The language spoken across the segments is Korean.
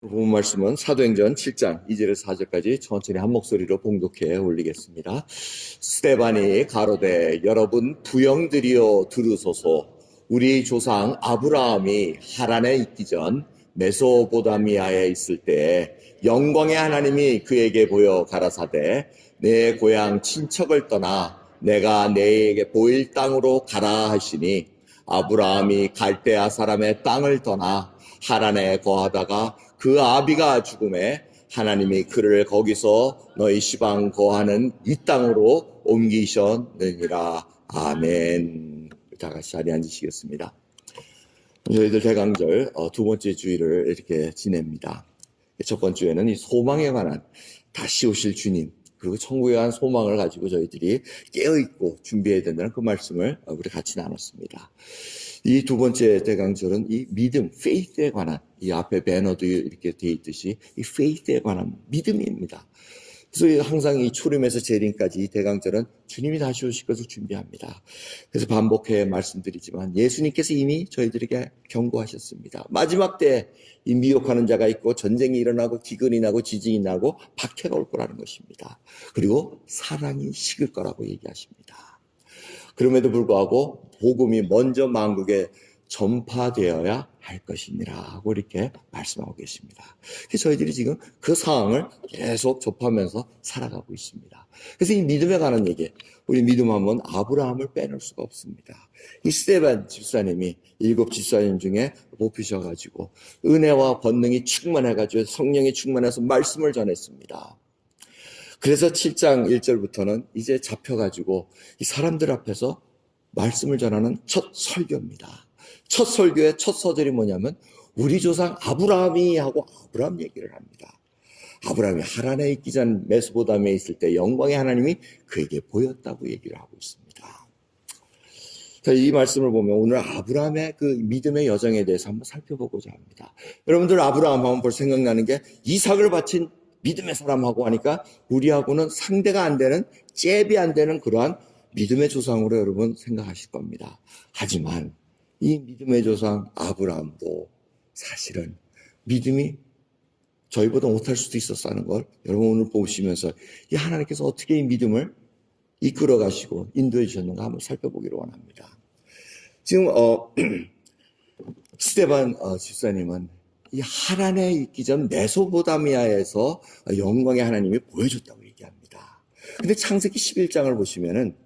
본 말씀은 사도행전 7장 2절에서 4절까지 천천히 한 목소리로 봉독해 올리겠습니다. 스데반이 가로되 여러분 부형들이여 들으소서. 우리 조상 아브라함이 하란에 있기 전 메소포타미아에 있을 때 영광의 하나님이 그에게 보여 가라사대 내 고향 친척을 떠나 내가 내게 보일 땅으로 가라 하시니 아브라함이 갈대아 사람의 땅을 떠나 하란에 거하다가 그 아비가 죽음에 하나님이 그를 거기서 너희 시방 거하는 이 땅으로 옮기셨느니라. 아멘. 다 같이 자리에 앉으시겠습니다. 저희들 대강절 두 번째 주일을 이렇게 지냅니다. 첫 번째 주에는 이 소망에 관한 다시 오실 주님 그리고 천국에 관한 소망을 가지고 저희들이 깨어있고 준비해야 된다는 그 말씀을 우리 같이 나눴습니다. 이 두 번째 대강절은 이 믿음, faith에 관한, 이 앞에 배너도 이렇게 되어 있듯이 이 faith에 관한 믿음입니다. 그래서 항상 이 초림에서 재림까지 이 대강절은 주님이 다시 오실 것을 준비합니다. 그래서 반복해 말씀드리지만 예수님께서 이미 저희들에게 경고하셨습니다. 마지막 때 이 미혹하는 자가 있고 전쟁이 일어나고 기근이 나고 지진이 나고 박해가 올 거라는 것입니다. 그리고 사랑이 식을 거라고 얘기하십니다. 그럼에도 불구하고 복음이 먼저 만국에 전파되어야 할 것이니라 하고 이렇게 말씀하고 계십니다. 그래서 저희들이 지금 그 상황을 계속 접하면서 살아가고 있습니다. 그래서 이 믿음에 관한 얘기, 우리 믿음하면 아브라함을 빼놓을 수가 없습니다. 이 스데반 집사님이 7 집사님 중에 뽑히셔가지고 은혜와 권능이 충만해가지고 성령이 충만해서 말씀을 전했습니다. 그래서 7장 1절부터는 이제 잡혀가지고 이 사람들 앞에서 말씀을 전하는 첫 설교입니다. 첫 설교의 첫 서절이 뭐냐면 우리 조상 아브라함이 하고 아브라함 얘기를 합니다. 아브라함이 하란에 있기 전 메소포타미아에 있을 때 영광의 하나님이 그에게 보였다고 얘기를 하고 있습니다. 이 말씀을 보면 오늘 아브라함의 그 믿음의 여정에 대해서 한번 살펴보고자 합니다. 여러분들 아브라함 하면 벌써 생각나는 게 이삭을 바친 믿음의 사람하고 하니까 우리하고는 상대가 안 되는, 잽이 안 되는 그러한 믿음의 조상으로 여러분 생각하실 겁니다. 하지만 이 믿음의 조상 아브라함도 사실은 믿음이 저희보다 못할 수도 있었다는 걸 여러분 오늘 보시면서 이 하나님께서 어떻게 이 믿음을 이끌어 가시고 인도해 주셨는가 한번 살펴보기를 원합니다. 지금 스데반 집사님은 이 하란에 있기 전 메소포타미아에서 영광의 하나님이 보여줬다고 얘기합니다. 근데 창세기 11장을 보시면은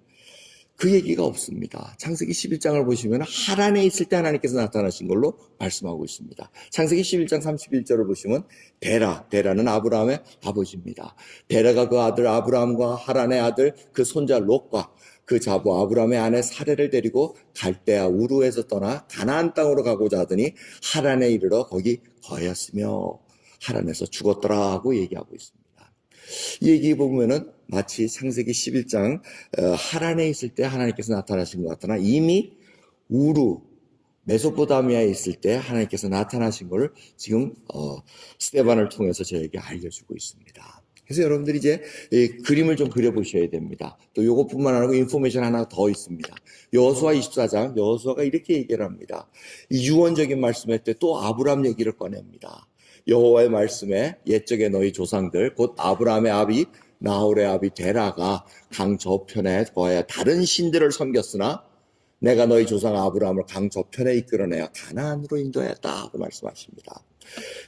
그 얘기가 없습니다. 창세기 11장을 보시면 하란에 있을 때 하나님께서 나타나신 걸로 말씀하고 있습니다. 창세기 11장 31절을 보시면 데라는 아브라함의 아버지입니다. 데라가 그 아들 아브라함과 하란의 아들 그 손자 롯과 그 자부 아브라함의 아내 사레를 데리고 갈대아 우르에서 떠나 가나안 땅으로 가고자 하더니 하란에 이르러 거기 거하였으며 하란에서 죽었더라 하고 얘기하고 있습니다. 이 얘기 보면은 마치 창세기 11장 하란에 있을 때 하나님께서 나타나신 것 같으나 이미 우루 메소포타미아에 있을 때 하나님께서 나타나신 것을 지금 스데반을 통해서 저에게 알려주고 있습니다. 그래서 여러분들이 이제 이 그림을 좀 그려보셔야 됩니다. 또 이것뿐만 아니고 인포메이션 하나 더 있습니다. 여호수아 24장 여호수아가 이렇게 얘기를 합니다. 이 유언적인 말씀할 때 또 아브라함 얘기를 꺼냅니다. 여호와의 말씀에 옛적에 너희 조상들 곧 아브라함의 아비 나홀의 아비 데라가 강 저편에 거하여 다른 신들을 섬겼으나 내가 너희 조상 아브라함을 강 저편에 이끌어내어 가나안으로 인도했다고 말씀하십니다.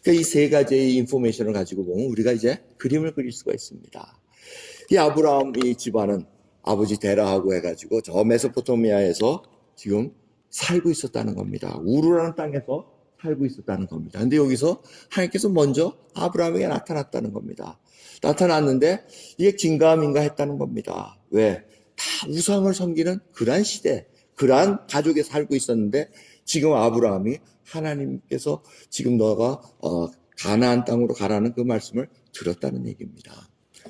그러니까 이 세 가지의 인포메이션을 가지고 보면 우리가 이제 그림을 그릴 수가 있습니다. 이 아브라함 이 집안은 아버지 데라하고 해가지고 저 메소포타미아에서 지금 살고 있었다는 겁니다. 우르라는 땅에서 살고 있었다는 겁니다. 근데 여기서 하나님께서 먼저 아브라함에게 나타났다는 겁니다. 나타났는데 이게 긴가민가 했다는 겁니다. 왜? 다 우상을 섬기는 그러한 시대, 그러한 가족에 살고 있었는데 지금 아브라함이 하나님께서 지금 너가 가나안 땅으로 가라는 그 말씀을 들었다는 얘기입니다.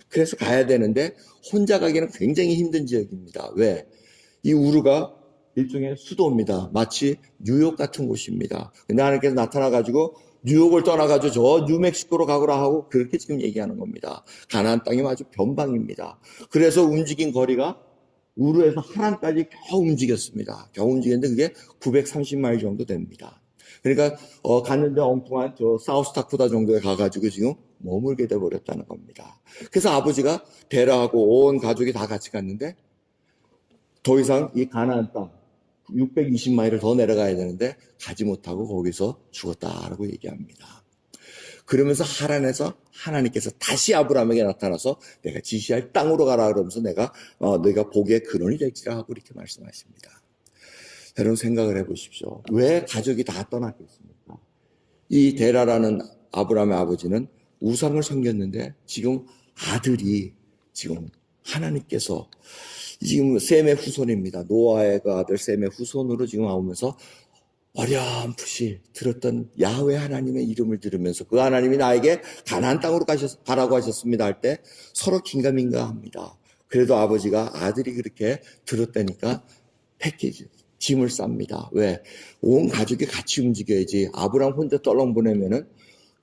그래서 가야 되는데 혼자 가기는 굉장히 힘든 지역입니다. 왜? 이 우르가 일종의 수도입니다. 마치 뉴욕 같은 곳입니다. 근데 하나님께서 나타나가지고 뉴욕을 떠나가지고 저 뉴멕시코로 가거라 하고 그렇게 지금 얘기하는 겁니다. 가나안 땅이 아주 변방입니다. 그래서 움직인 거리가 우르에서 하란까지 겨우 움직였습니다. 겨우 움직였는데 그게 930마일 정도 됩니다. 그러니까 갔는데 엉뚱한 저 사우스다코타 정도에 가가지고 지금 머물게 돼 버렸다는 겁니다. 그래서 아버지가 데라하고 온 가족이 다 같이 갔는데 더 이상 이 가나안 땅 620마일을 더 내려가야 되는데 가지 못하고 거기서 죽었다라고 얘기합니다. 그러면서 하란에서 하나님께서 다시 아브라함에게 나타나서 내가 지시할 땅으로 가라 그러면서 내가 복의 근원이 될지라 하고 이렇게 말씀하십니다. 여러분 생각을 해보십시오. 왜 가족이 다 떠났겠습니까? 이 데라라는 아브라함의 아버지는 우상을 섬겼는데 지금 아들이 지금 하나님께서 지금 셈의 후손입니다. 노아의 그 아들 셈의 후손으로 지금 나오면서 어렴풋이 들었던 야훼 하나님의 이름을 들으면서 그 하나님이 나에게 가나안 땅으로 가라고 하셨습니다 할 때 서로 긴가민가합니다. 그래도 아버지가 아들이 그렇게 들었다니까 패키지 짐을 쌉니다. 왜? 온 가족이 같이 움직여야지 아브라함 혼자 떨렁 보내면은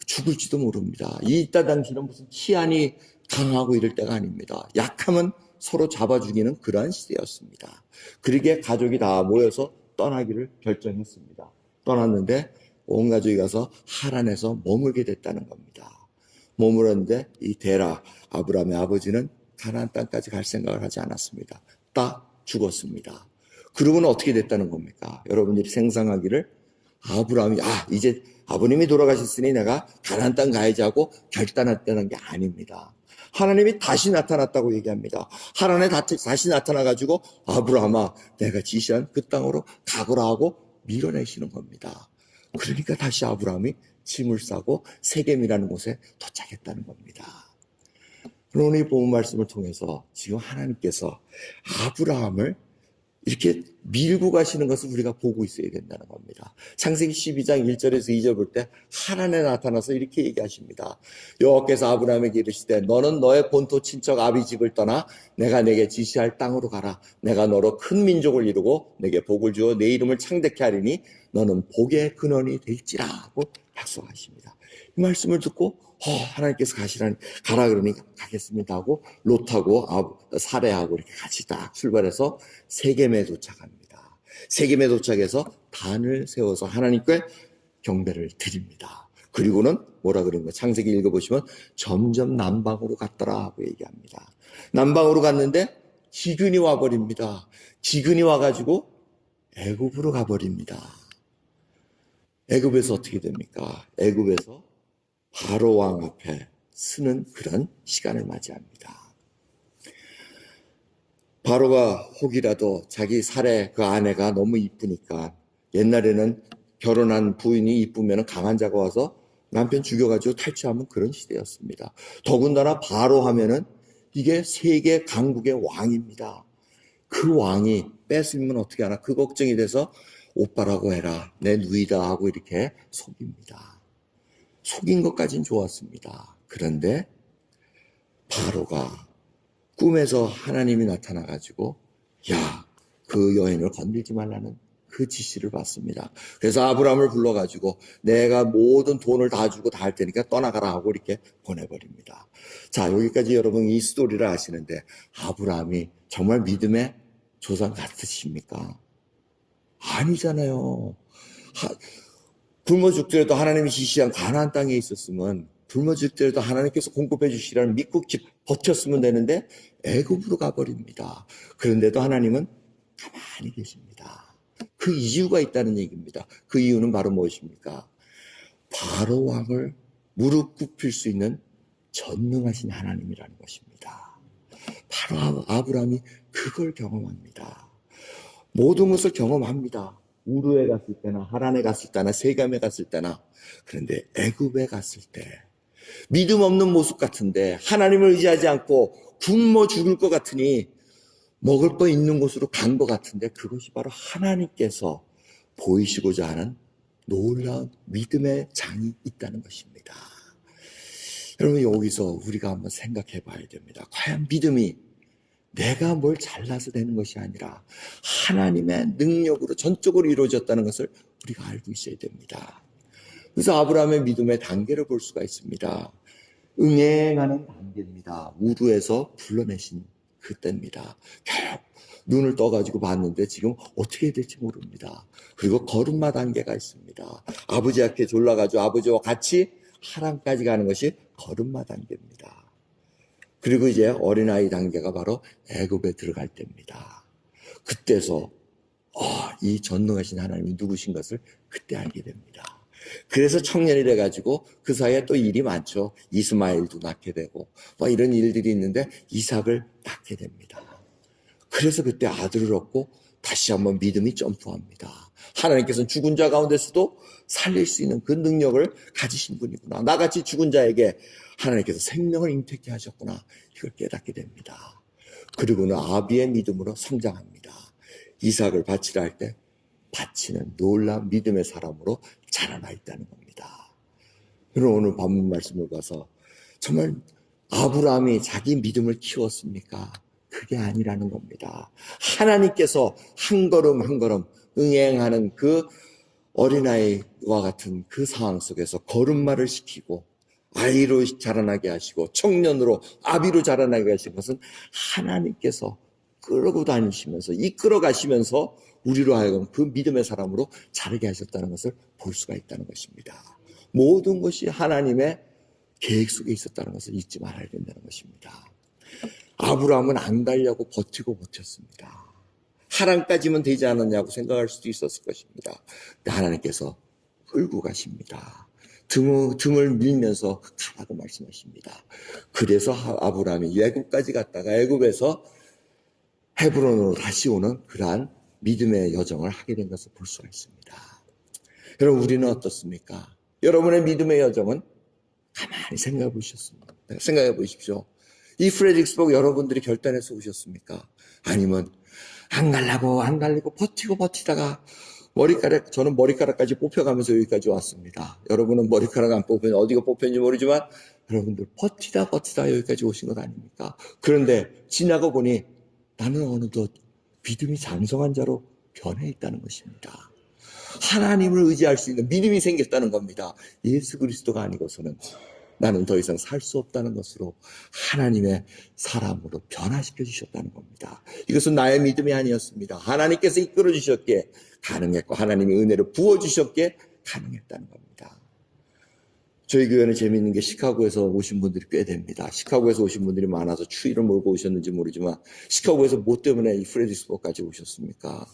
죽을지도 모릅니다. 이때 당시는 무슨 치안이 강하고 이럴 때가 아닙니다. 약하면 서로 잡아 죽이는 그러한 시대였습니다. 그러기에 가족이 다 모여서 떠나기를 결정했습니다. 떠났는데 온 가족이 가서 하란에서 머물게 됐다는 겁니다. 머물었는데 이 데라 아브라함의 아버지는 가나안 땅까지 갈 생각을 하지 않았습니다. 딱 죽었습니다. 그러고는 어떻게 됐다는 겁니까? 여러분들이 생각하기를 아브라함이 이제 아버님이 돌아가셨으니 내가 가나안 땅 가야지 하고 결단했다는 게 아닙니다. 하나님이 다시 나타났다고 얘기합니다. 하나님이 다시 나타나가지고 아브라함아 내가 지시한 그 땅으로 가거라 하고 밀어내시는 겁니다. 그러니까 다시 아브라함이 짐을 싸고 세겜이라는 곳에 도착했다는 겁니다. 오늘 이 본문 말씀을 통해서 지금 하나님께서 아브라함을 이렇게 밀고 가시는 것을 우리가 보고 있어야 된다는 겁니다. 창세기 12장 1절에서 2절 볼 때 하란에 나타나서 이렇게 얘기하십니다. 여호와께서 아브라함에게 이르시되 너는 너의 본토 친척 아비 집을 떠나 내가 내게 지시할 땅으로 가라. 내가 너로 큰 민족을 이루고 내게 복을 주어 내 이름을 창대케 하리니 너는 복의 근원이 될지라 하고 약속하십니다. 이 말씀을 듣고 하나님께서 가라 그러니 가겠습니다 하고 롯하고 사레하고 이렇게 같이 딱 출발해서 세겜에 도착합니다. 세겜에 도착해서 단을 세워서 하나님께 경배를 드립니다. 그리고는 뭐라 그러는 거예요? 창세기 읽어보시면 점점 남방으로 갔더라 하고 얘기합니다. 남방으로 갔는데 기근이 와버립니다. 기근이 와가지고 애굽으로 가버립니다. 애굽에서 어떻게 됩니까? 애굽에서 바로 왕 앞에 서는 그런 시간을 맞이합니다. 바로가 혹이라도 자기 사례 그 아내가 너무 이쁘니까 옛날에는 결혼한 부인이 이쁘면 강한 자가 와서 남편 죽여가지고 탈취하면 그런 시대였습니다. 더군다나 바로 하면은 이게 세계 강국의 왕입니다. 그 왕이 뺏으면 어떻게 하나 그 걱정이 돼서 오빠라고 해라 내 누이다 하고 이렇게 속입니다. 속인 것까진 좋았습니다. 그런데 바로가 꿈에서 하나님이 나타나가지고 그 여인을 건들지 말라는 그 지시를 받습니다. 그래서 아브라함을 불러가지고 내가 모든 돈을 다 주고 다 할 테니까 떠나가라 하고 이렇게 보내버립니다. 자, 여기까지 여러분 이 스토리를 아시는데 아브라함이 정말 믿음의 조상 같으십니까? 아니잖아요. 굶어 죽더라도 하나님이 지시한 가나안 땅에 있었으면 굶어 죽더라도 하나님께서 공급해 주시라는 믿고 버텼으면 되는데 애굽으로 가버립니다. 그런데도 하나님은 가만히 계십니다. 그 이유가 있다는 얘기입니다. 그 이유는 바로 무엇입니까? 바로 왕을 무릎 꿇힐 수 있는 전능하신 하나님이라는 것입니다. 바로 아브라함이 그걸 경험합니다. 모든 것을 경험합니다. 우르에 갔을 때나 하란에 갔을 때나 세겜에 갔을 때나. 그런데 애굽에 갔을 때 믿음 없는 모습 같은데 하나님을 의지하지 않고 굶어 죽을 것 같으니 먹을 거 있는 곳으로 간 것 같은데 그것이 바로 하나님께서 보이시고자 하는 놀라운 믿음의 장이 있다는 것입니다. 여러분 여기서 우리가 한번 생각해 봐야 됩니다. 과연 믿음이 내가 뭘 잘나서 되는 것이 아니라 하나님의 능력으로 전적으로 이루어졌다는 것을 우리가 알고 있어야 됩니다. 그래서 아브라함의 믿음의 단계를 볼 수가 있습니다. 응행하는 단계입니다. 우르에서 불러내신 그때입니다. 눈을 떠가지고 봤는데 지금 어떻게 해야 될지 모릅니다. 그리고 걸음마 단계가 있습니다. 아버지 앞에 졸라가지고 아버지와 같이 하란까지 가는 것이 걸음마 단계입니다. 그리고 이제 어린아이 단계가 바로 애굽에 들어갈 때입니다. 그때서 이 전능하신 하나님이 누구신 것을 그때 알게 됩니다. 그래서 청년이 돼가지고 그 사이에 또 일이 많죠. 이스마엘도 낳게 되고 이런 일들이 있는데 이삭을 낳게 됩니다. 그래서 그때 아들을 얻고 다시 한번 믿음이 점프합니다. 하나님께서는 죽은 자 가운데서도 살릴 수 있는 그 능력을 가지신 분이구나. 나같이 죽은 자에게 하나님께서 생명을 임택케 하셨구나. 이걸 깨닫게 됩니다. 그리고는 아비의 믿음으로 성장합니다. 이삭을 바치라 할 때 바치는 놀라운 믿음의 사람으로 자라나 있다는 겁니다. 여러분 오늘 본문 말씀을 봐서 정말 아브라함이 자기 믿음을 키웠습니까? 그게 아니라는 겁니다. 하나님께서 한 걸음 한 걸음 응행하는 그 어린아이와 같은 그 상황 속에서 걸음마를 시키고 아이로 자라나게 하시고 청년으로 아비로 자라나게 하신 것은 하나님께서 끌고 다니시면서 이끌어 가시면서 우리로 하여금 그 믿음의 사람으로 자르게 하셨다는 것을 볼 수가 있다는 것입니다. 모든 것이 하나님의 계획 속에 있었다는 것을 잊지 말아야 된다는 것입니다. 아브라함은 안 가려고 버티고 버텼습니다. 하란까지면 되지 않았냐고 생각할 수도 있었을 것입니다. 하나님께서 끌고 가십니다. 등을 밀면서 가라고 말씀하십니다. 그래서 아브라함이 애굽까지 갔다가 애굽에서 헤브론으로 다시 오는 그러한 믿음의 여정을 하게 된 것을 볼 수가 있습니다. 여러분 우리는 어떻습니까? 여러분의 믿음의 여정은 가만히 생각해 보십시오. 이 프레드릭스버그 여러분들이 결단해서 오셨습니까? 아니면 안 가려고 버티다가 저는 머리카락까지 뽑혀가면서 여기까지 왔습니다. 여러분은 머리카락 안 뽑히면 어디가 뽑혔는지 모르지만 여러분들 버티다 여기까지 오신 것 아닙니까? 그런데 지나고 보니 나는 어느덧 믿음이 장성한 자로 변해 있다는 것입니다. 하나님을 의지할 수 있는 믿음이 생겼다는 겁니다. 예수 그리스도가 아니고서는 나는 더 이상 살 수 없다는 것으로 하나님의 사람으로 변화시켜 주셨다는 겁니다. 이것은 나의 믿음이 아니었습니다. 하나님께서 이끌어 주셨기에 가능했고 하나님의 은혜를 부어주셨기에 가능했다는 겁니다. 저희 교회는 재미있는 게 시카고에서 오신 분들이 꽤 됩니다. 시카고에서 오신 분들이 많아서 추위를 몰고 오셨는지 모르지만 시카고에서 뭐 때문에 이 프레드리스버그까지 오셨습니까?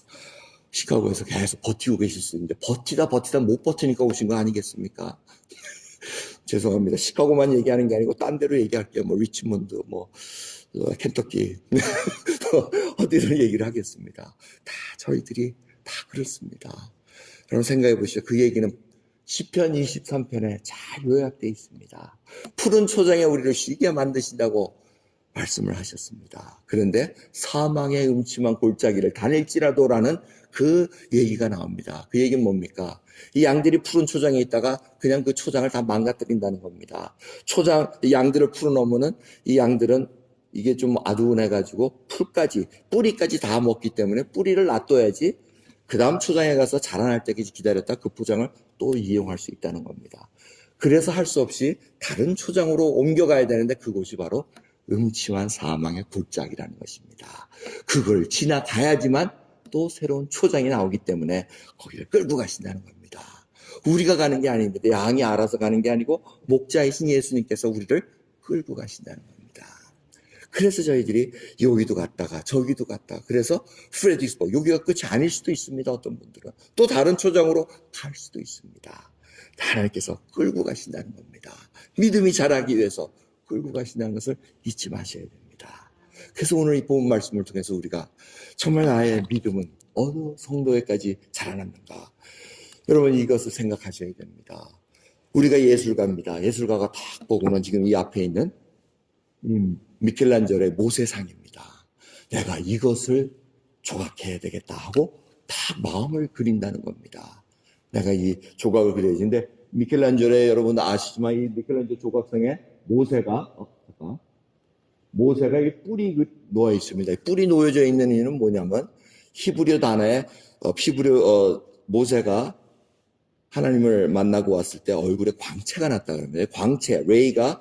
시카고에서 계속 버티고 계실 수 있는데 버티다 못 버티니까 오신 거 아니겠습니까? 죄송합니다. 시카고만 얘기하는 게 아니고 딴 데로 얘기할게요. 리치몬드, 켄터키 어디로 얘기를 하겠습니다. 다 저희들이 다 그렇습니다. 여러분 생각해 보시죠. 그 얘기는 시편 23편에 잘 요약되어 있습니다. 푸른 초장에 우리를 쉬게 만드신다고 말씀을 하셨습니다. 그런데 사망의 음침한 골짜기를 다닐지라도라는 그 얘기가 나옵니다. 그 얘기는 뭡니까? 이 양들이 푸른 초장에 있다가 그냥 그 초장을 다 망가뜨린다는 겁니다. 양들을 풀어놓으면은 이 양들은 이게 좀 아두운해가지고 뿌리까지 다 먹기 때문에 뿌리를 놔둬야지 그 다음 초장에 가서 자라날 때까지 기다렸다 그 포장을 또 이용할 수 있다는 겁니다. 그래서 할 수 없이 다른 초장으로 옮겨가야 되는데 그곳이 바로 음침한 사망의 골짜기라는 것입니다. 그걸 지나가야지만 또 새로운 초장이 나오기 때문에 거기를 끌고 가신다는 겁니다. 우리가 가는 게 아닙니다. 양이 알아서 가는 게 아니고 목자이신 예수님께서 우리를 끌고 가신다는 겁니다. 그래서 저희들이 여기도 갔다가 저기도 갔다가 그래서 프레드리스버그 여기가 끝이 아닐 수도 있습니다. 어떤 분들은 또 다른 초장으로 갈 수도 있습니다. 하나님께서 끌고 가신다는 겁니다. 믿음이 자라기 위해서 끌고 가신다는 것을 잊지 마셔야 됩니다. 그래서 오늘 이 본문 말씀을 통해서 우리가 정말 나의 믿음은 어느 정도에까지 자라났는가 여러분 이것을 생각하셔야 됩니다. 우리가 예술가입니다. 예술가가 딱 보고는 지금 이 앞에 있는 미켈란젤로의 모세상입니다. 내가 이것을 조각해야 되겠다 하고 딱 마음을 그린다는 겁니다. 내가 이 조각을 그려야지. 근데 미켈란젤로의 여러분 아시지만 이 미켈란젤로 조각상에 모세가 이 뿔이 놓여 있습니다. 뿔이 놓여져 있는 이유는 뭐냐면 히브리어 단어에 모세가 하나님을 만나고 왔을 때 얼굴에 광채가 났다 그럽니다. 광채, 레이가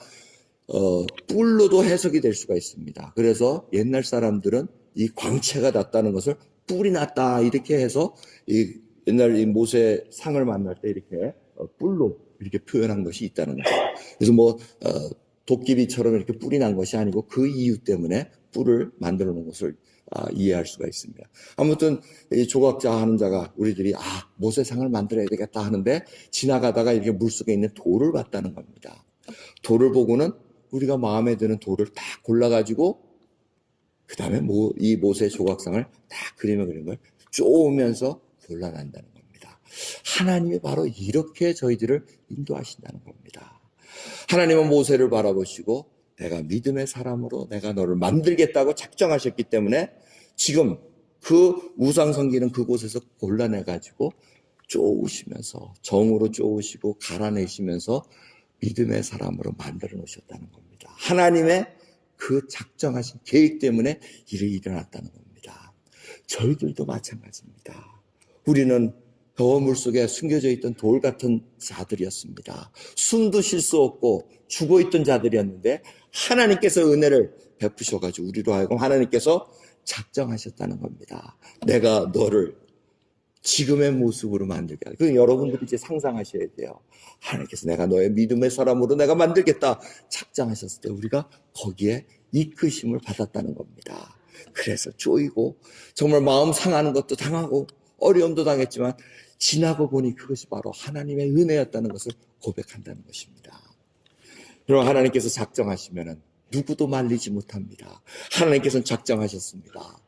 뿔로도 해석이 될 수가 있습니다. 그래서 옛날 사람들은 이 광채가 났다는 것을 뿔이 났다 이렇게 해서 이 옛날 이 모세 상을 만날 때 이렇게 뿔로 이렇게 표현한 것이 있다는 거죠. 그래서 도끼비처럼 이렇게 뿔이 난 것이 아니고 그 이유 때문에 뿔을 만들어 놓은 것을 이해할 수가 있습니다. 아무튼 이 조각자 하는 자가 우리들이 모세상을 만들어야 되겠다 하는데 지나가다가 이렇게 물속에 있는 돌을 봤다는 겁니다. 돌을 보고는 우리가 마음에 드는 돌을 딱 골라가지고 그 다음에 이 모세 조각상을 딱 그림을 그린 걸 쪼으면서 골라낸다는 겁니다. 하나님이 바로 이렇게 저희들을 인도하신다는 겁니다. 하나님은 모세를 바라보시고 내가 믿음의 사람으로 내가 너를 만들겠다고 작정하셨기 때문에 지금 그 우상 섬기는 그곳에서 골라내가지고 쪼으시면서 정으로 쪼으시고 갈아내시면서 믿음의 사람으로 만들어 놓으셨다는 겁니다. 하나님의 그 작정하신 계획 때문에 일이 일어났다는 겁니다. 저희들도 마찬가지입니다. 우리는 저 물속에 숨겨져 있던 돌 같은 자들이었습니다. 숨도 쉴 수 없고 죽어있던 자들이었는데 하나님께서 은혜를 베푸셔가지고 우리로 하여금 하나님께서 작정하셨다는 겁니다. 내가 너를 지금의 모습으로 만들게 하겠다. 그럼 여러분들이 이제 상상하셔야 돼요. 하나님께서 내가 너의 믿음의 사람으로 내가 만들겠다 작정하셨을 때 우리가 거기에 이끄심을 받았다는 겁니다. 그래서 쪼이고 정말 마음 상하는 것도 당하고 어려움도 당했지만 지나고 보니 그것이 바로 하나님의 은혜였다는 것을 고백한다는 것입니다. 여러분 하나님께서 작정하시면은 누구도 말리지 못합니다. 하나님께서는 작정하셨습니다.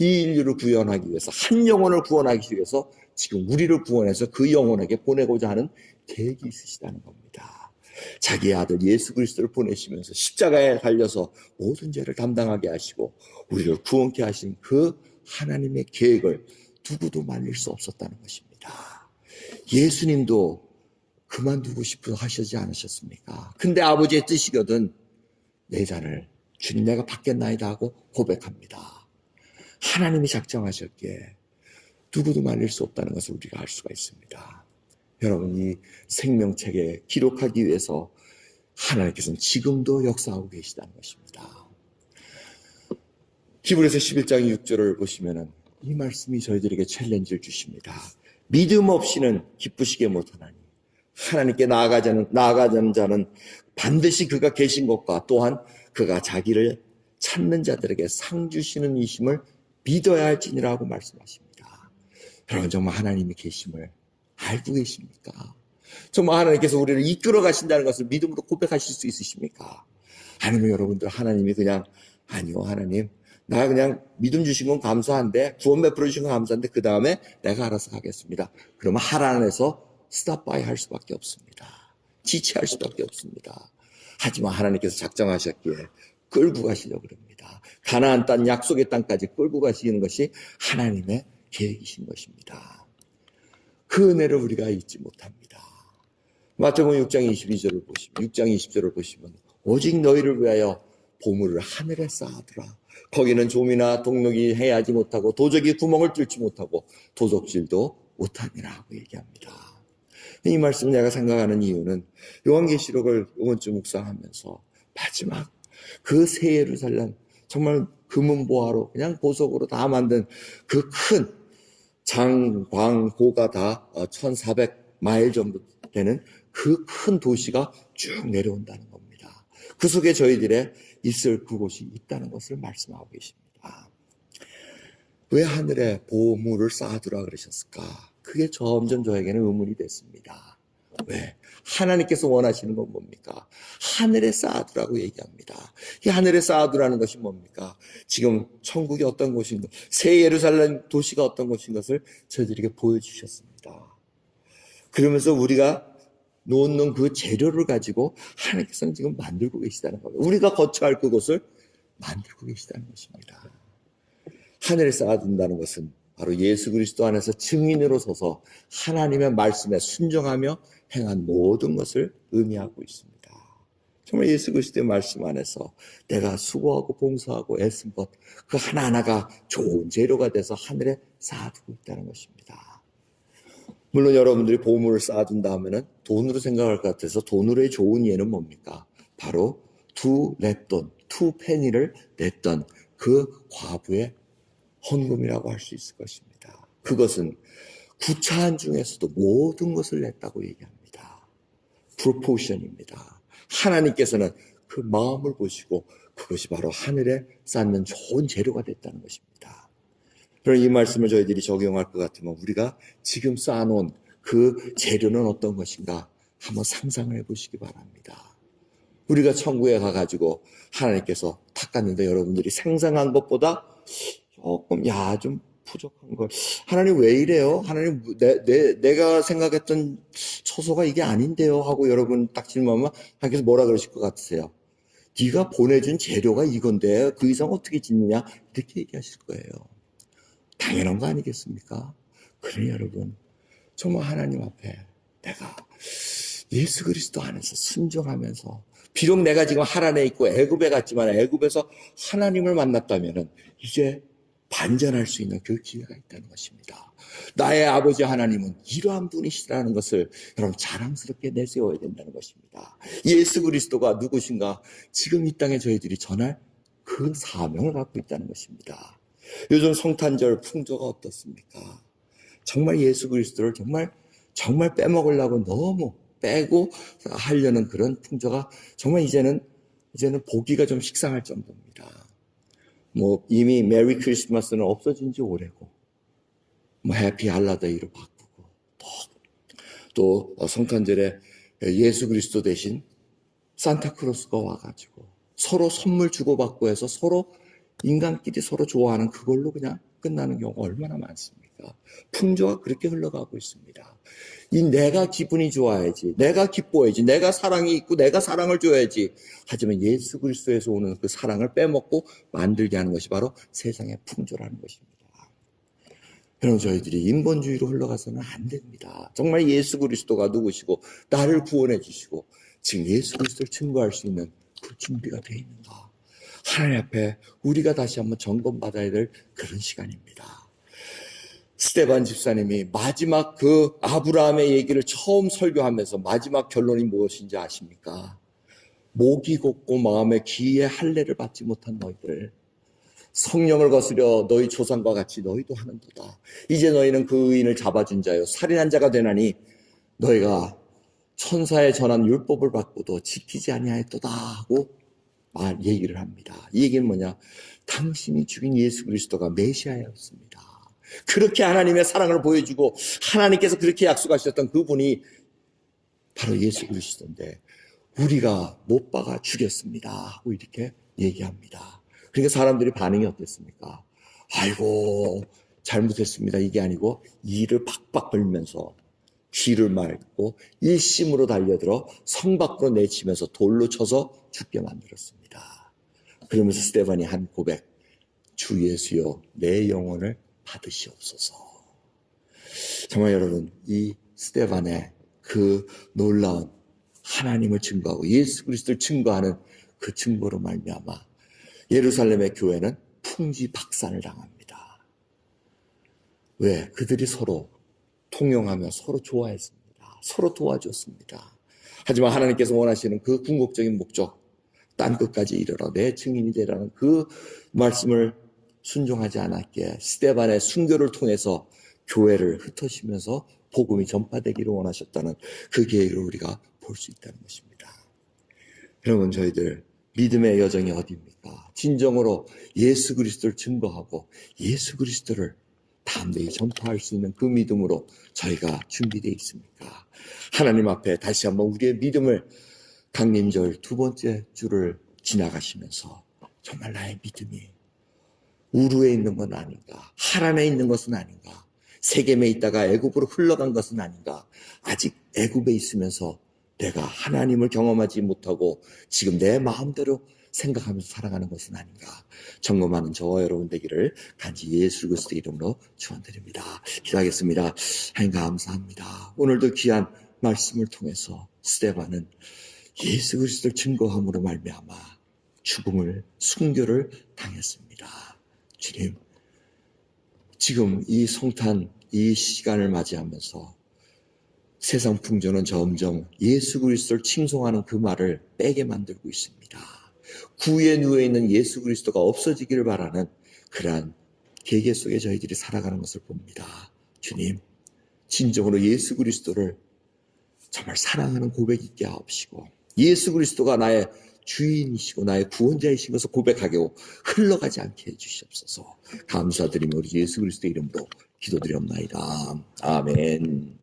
이 인류를 구원하기 위해서 한 영혼을 구원하기 위해서 지금 우리를 구원해서 그 영혼에게 보내고자 하는 계획이 있으시다는 겁니다. 자기의 아들 예수 그리스도를 보내시면서 십자가에 달려서 모든 죄를 담당하게 하시고 우리를 구원케 하신 그 하나님의 계획을 누구도 말릴 수 없었다는 것입니다. 예수님도 그만두고 싶어 하시지 않으셨습니까? 근데 아버지의 뜻이거든 내 잔을 주님 내가 받겠나이다 하고 고백합니다. 하나님이 작정하셨기에 누구도 말릴 수 없다는 것을 우리가 알 수가 있습니다. 여러분 이 생명책에 기록하기 위해서 하나님께서는 지금도 역사하고 계시다는 것입니다. 히브리서 11장 6절을 보시면은 이 말씀이 저희들에게 챌린지를 주십니다. 믿음 없이는 기쁘시게 못하나니 하나님께 나아가자는 자는 반드시 그가 계신 것과 또한 그가 자기를 찾는 자들에게 상 주시는 이심을 믿어야 할지니라고 말씀하십니다. 여러분 정말 하나님이 계심을 알고 계십니까? 정말 하나님께서 우리를 이끌어 가신다는 것을 믿음으로 고백하실 수 있으십니까? 아니면 여러분들 하나님이 그냥 아니요 하나님 나 그냥 믿음 주신 건 감사한데 구원 베풀어 주신 건 감사한데 그 다음에 내가 알아서 가겠습니다. 그러면 하나님에서 스탑바이 할 수밖에 없습니다. 지체할 수밖에 없습니다. 하지만 하나님께서 작정하셨기에 끌고 가시려고 그럽니다. 가나안 땅 약속의 땅까지 끌고 가시는 것이 하나님의 계획이신 것입니다. 그 은혜를 우리가 잊지 못합니다. 마태복음 6장 22절을 보시면 6장 20절을 보시면 오직 너희를 위하여 보물을 하늘에 쌓아두라. 거기는 좀이나 동록이 해하지 못하고 도적이 구멍을 뚫지 못하고 도적질도 못하니라고 얘기합니다. 이 말씀 내가 생각하는 이유는 요한계시록을 이번 주 묵상하면서 마지막 그 새 예루살렘 정말 금은보화로 그냥 보석으로 다 만든 그 큰 장광고가 다 1400마일 정도 되는 그 큰 도시가 쭉 내려온다는 겁니다. 그 속에 저희들의 있을 그곳이 있다는 것을 말씀하고 계십니다. 왜 하늘에 보물을 쌓아두라 그러셨을까? 그게 점점 저에게는 의문이 됐습니다. 왜? 하나님께서 원하시는 건 뭡니까? 하늘에 쌓아두라고 얘기합니다. 이 하늘에 쌓아두라는 것이 뭡니까? 지금 천국이 어떤 곳인가, 새 예루살렘 도시가 어떤 곳인 것을 저희들에게 보여주셨습니다. 그러면서 우리가 놓는 그 재료를 가지고 하나님께서는 지금 만들고 계시다는 겁니다. 우리가 거처할 그곳을 만들고 계시다는 것입니다. 하늘에 쌓아둔다는 것은 바로 예수 그리스도 안에서 증인으로 서서 하나님의 말씀에 순종하며 행한 모든 것을 의미하고 있습니다. 정말 예수 그리스도의 말씀 안에서 내가 수고하고 봉사하고 애쓴 것, 그 하나하나가 좋은 재료가 돼서 하늘에 쌓아두고 있다는 것입니다. 물론 여러분들이 보물을 쌓아둔다 하면은 돈으로 생각할 것 같아서 돈으로의 좋은 예는 뭡니까? 바로 투 페니를 냈던 그 과부의 헌금이라고 할 수 있을 것입니다. 그것은 구차한 중에서도 모든 것을 냈다고 얘기합니다. 프로포션입니다. 하나님께서는 그 마음을 보시고 그것이 바로 하늘에 쌓는 좋은 재료가 됐다는 것입니다. 그럼 이 말씀을 저희들이 적용할 것 같으면 우리가 지금 쌓아놓은 그 재료는 어떤 것인가 한번 상상을 해보시기 바랍니다. 우리가 천국에 가가지고 하나님께서 닦았는데 여러분들이 상상한 것보다 조금 좀 부족한 걸. 하나님 왜 이래요? 하나님 내가 생각했던 처소가 이게 아닌데요 하고 여러분 딱 질문하면 하나님께서 뭐라 그러실 것 같으세요? 네가 보내준 재료가 이건데 그 이상 어떻게 짓느냐 이렇게 얘기하실 거예요. 당연한 거 아니겠습니까? 그러니 여러분 정말 하나님 앞에 내가 예수 그리스도 안에서 순종하면서 비록 내가 지금 하란에 있고 애굽에 갔지만 애굽에서 하나님을 만났다면은 이제 반전할 수 있는 그 기회가 있다는 것입니다. 나의 아버지 하나님은 이러한 분이시라는 것을 여러분 자랑스럽게 내세워야 된다는 것입니다. 예수 그리스도가 누구신가? 지금 이 땅에 저희들이 전할 그 사명을 갖고 있다는 것입니다. 요즘 성탄절 풍조가 어떻습니까? 정말 예수 그리스도를 정말 빼먹으려고 너무 빼고 하려는 그런 풍조가 정말 이제는 보기가 좀 식상할 정도입니다. 이미 메리 크리스마스는 없어진 지 오래고, 해피 할라데이로 바꾸고, 또 성탄절에 예수 그리스도 대신 산타크로스가 와가지고 서로 선물 주고받고 해서 서로 인간끼리 서로 좋아하는 그걸로 그냥 끝나는 경우가 얼마나 많습니까? 풍조가 그렇게 흘러가고 있습니다. 내가 기분이 좋아야지, 내가 기뻐야지, 내가 사랑이 있고 내가 사랑을 줘야지. 하지만 예수 그리스도에서 오는 그 사랑을 빼먹고 만들게 하는 것이 바로 세상의 풍조라는 것입니다. 여러분 저희들이 인본주의로 흘러가서는 안 됩니다. 정말 예수 그리스도가 누구시고 나를 구원해 주시고 지금 예수 그리스도를 증거할 수 있는 그 준비가 되어 있는가. 하나님 앞에 우리가 다시 한번 점검받아야 될 그런 시간입니다. 스데반 집사님이 마지막 그 아브라함의 얘기를 처음 설교하면서 마지막 결론이 무엇인지 아십니까? 목이 곧고 마음에 기의 할례를 받지 못한 너희들, 성령을 거스려 너희 조상과 같이 너희도 하는도다. 이제 너희는 그 의인을 잡아준 자요 살인한 자가 되나니 너희가 천사에 전한 율법을 받고도 지키지 아니하였도다 하고 얘기를 합니다. 이 얘기는 뭐냐? 당신이 죽인 예수 그리스도가 메시아였습니다. 그렇게 하나님의 사랑을 보여주고 하나님께서 그렇게 약속하셨던 그분이 바로 예수 그리스도인데 우리가 못 박아 죽였습니다 하고 이렇게 얘기합니다. 그러니까 사람들이 반응이 어땠습니까? 아이고 잘못했습니다 이게 아니고 이를 팍팍 걸면서 귀를 말고 일심으로 달려들어 성 밖으로 내치면서 돌로 쳐서 죽게 만들었습니다. 그러면서 스데반이 한 고백, 주 예수여 내 영혼을 받으시옵소서. 정말 여러분 이 스데반의 그 놀라운 하나님을 증거하고 예수 그리스도를 증거하는 그 증거로 말미암아 예루살렘의 교회는 풍지박산을 당합니다. 왜? 그들이 서로 통용하며 서로 좋아했습니다. 서로 도와줬습니다. 하지만 하나님께서 원하시는 그 궁극적인 목적, 땅 끝까지 이르러 내 증인이 되라는 그 말씀을 순종하지 않았기에 스데반의 순교를 통해서 교회를 흩으시면서 복음이 전파되기를 원하셨다는 그 계획을 우리가 볼 수 있다는 것입니다. 여러분 저희들 믿음의 여정이 어디입니까? 진정으로 예수 그리스도를 증거하고 예수 그리스도를 담대히 전파할 수 있는 그 믿음으로 저희가 준비되어 있습니까? 하나님 앞에 다시 한번 우리의 믿음을 강림절 두 번째 주를 지나가시면서 정말 나의 믿음이 우루에 있는 건 아닌가? 하란에 있는 것은 아닌가? 세겜에 있다가 애굽으로 흘러간 것은 아닌가? 아직 애굽에 있으면서 내가 하나님을 경험하지 못하고 지금 내 마음대로 생각하면서 살아가는 것은 아닌가? 점검하는 저와 여러분 되기를 간절히 예수 그리스도 이름으로 축원드립니다. 기도하겠습니다. 하나님 감사합니다. 오늘도 귀한 말씀을 통해서 스데반은 예수 그리스도를 증거함으로 말미암아 죽음을 순교를 당했습니다. 주님, 지금 이 성탄 이 시간을 맞이하면서 세상 풍조는 점점 예수 그리스도를 칭송하는 그 말을 빼게 만들고 있습니다. 구에 누워 있는 예수 그리스도가 없어지기를 바라는 그러한 계계 속에 저희들이 살아가는 것을 봅니다. 주님, 진정으로 예수 그리스도를 정말 사랑하는 고백 있게 하옵시고 예수 그리스도가 나의 주인이시고 나의 구원자이신 것을 고백하게 하고 흘러가지 않게 해주시옵소서. 감사드리며 우리 예수 그리스도 이름으로 기도드리옵나이다. 아멘.